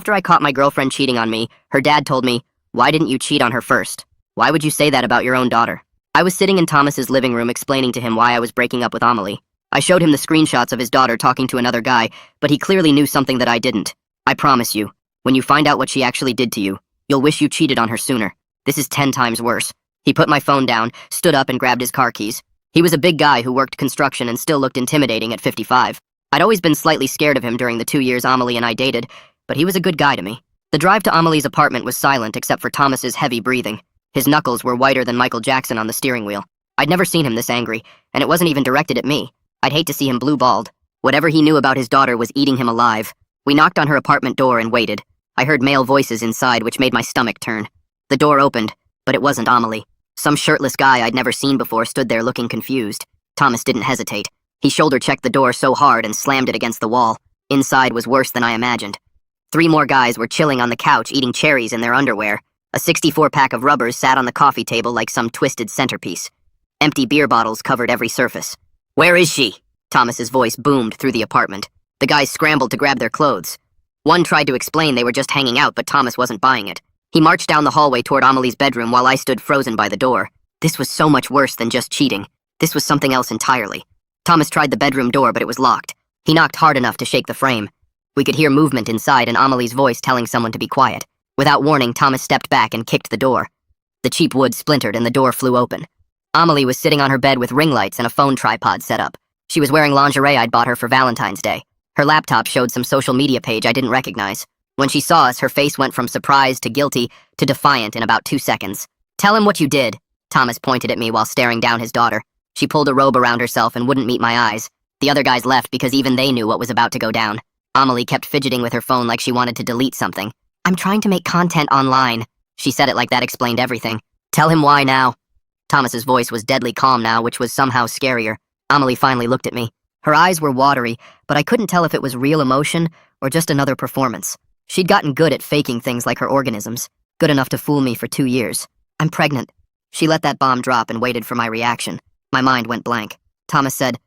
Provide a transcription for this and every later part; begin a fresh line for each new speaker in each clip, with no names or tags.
After I caught my girlfriend cheating on me, her dad told me, "Why didn't you cheat on her first? Why would you say that about your own daughter?" I was sitting in Thomas's living room explaining to him why I was breaking up with Amelie. I showed him the screenshots of his daughter talking to another guy, but he clearly knew something that I didn't. I promise you, when you find out what she actually did to you, you'll wish you cheated on her sooner. This is 10 times worse. He put my phone down, stood up, and grabbed his car keys. He was a big guy who worked construction and still looked intimidating at 55. I'd always been slightly scared of him during the 2 years Amelie and I dated, but he was a good guy to me. The drive to Amelie's apartment was silent except for Thomas's heavy breathing. His knuckles were whiter than Michael Jackson on the steering wheel. I'd never seen him this angry, and it wasn't even directed at me. I'd hate to see him blue-balled. Whatever he knew about his daughter was eating him alive. We knocked on her apartment door and waited. I heard male voices inside, which made my stomach turn. The door opened, but it wasn't Amelie. Some shirtless guy I'd never seen before stood there looking confused. Thomas didn't hesitate. He shoulder-checked the door so hard and slammed it against the wall. Inside was worse than I imagined. 3 more guys were chilling on the couch eating cherries in their underwear. A 64-pack of rubbers sat on the coffee table like some twisted centerpiece. Empty beer bottles covered every surface. "Where is she?" Thomas's voice boomed through the apartment. The guys scrambled to grab their clothes. One tried to explain they were just hanging out, but Thomas wasn't buying it. He marched down the hallway toward Amelie's bedroom while I stood frozen by the door. This was so much worse than just cheating. This was something else entirely. Thomas tried the bedroom door, but it was locked. He knocked hard enough to shake the frame. We could hear movement inside and Amelie's voice telling someone to be quiet. Without warning, Thomas stepped back and kicked the door. The cheap wood splintered and the door flew open. Amelie was sitting on her bed with ring lights and a phone tripod set up. She was wearing lingerie I'd bought her for Valentine's Day. Her laptop showed some social media page I didn't recognize. When she saw us, her face went from surprised to guilty to defiant in about 2 seconds. "Tell him what you did," Thomas pointed at me while staring down his daughter. She pulled a robe around herself and wouldn't meet my eyes. The other guys left because even they knew what was about to go down. Amelie kept fidgeting with her phone like she wanted to delete something. "I'm trying to make content online." She said it like that explained everything. "Tell him why now." Thomas's voice was deadly calm now, which was somehow scarier. Amelie finally looked at me. Her eyes were watery, but I couldn't tell if it was real emotion or just another performance. She'd gotten good at faking things like her organisms, good enough to fool me for 2 years. "I'm pregnant." She let that bomb drop and waited for my reaction. My mind went blank. Thomas said,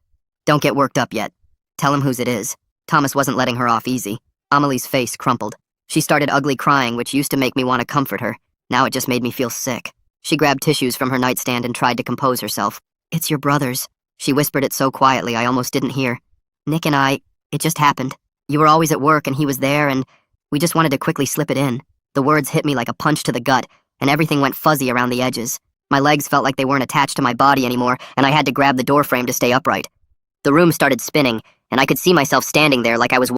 "Don't get worked up yet. Tell him whose it is." Thomas wasn't letting her off easy. Amelie's face crumpled. She started ugly crying, which used to make me want to comfort her. Now it just made me feel sick. She grabbed tissues from her nightstand and tried to compose herself. "It's your brother's." She whispered it so quietly I almost didn't hear. "Nick and I, it just happened. You were always at work and he was there and we just wanted to quickly slip it in." The words hit me like a punch to the gut and everything went fuzzy around the edges. My legs felt like they weren't attached to my body anymore and I had to grab the doorframe to stay upright. The room started spinning and I could see myself standing there like I was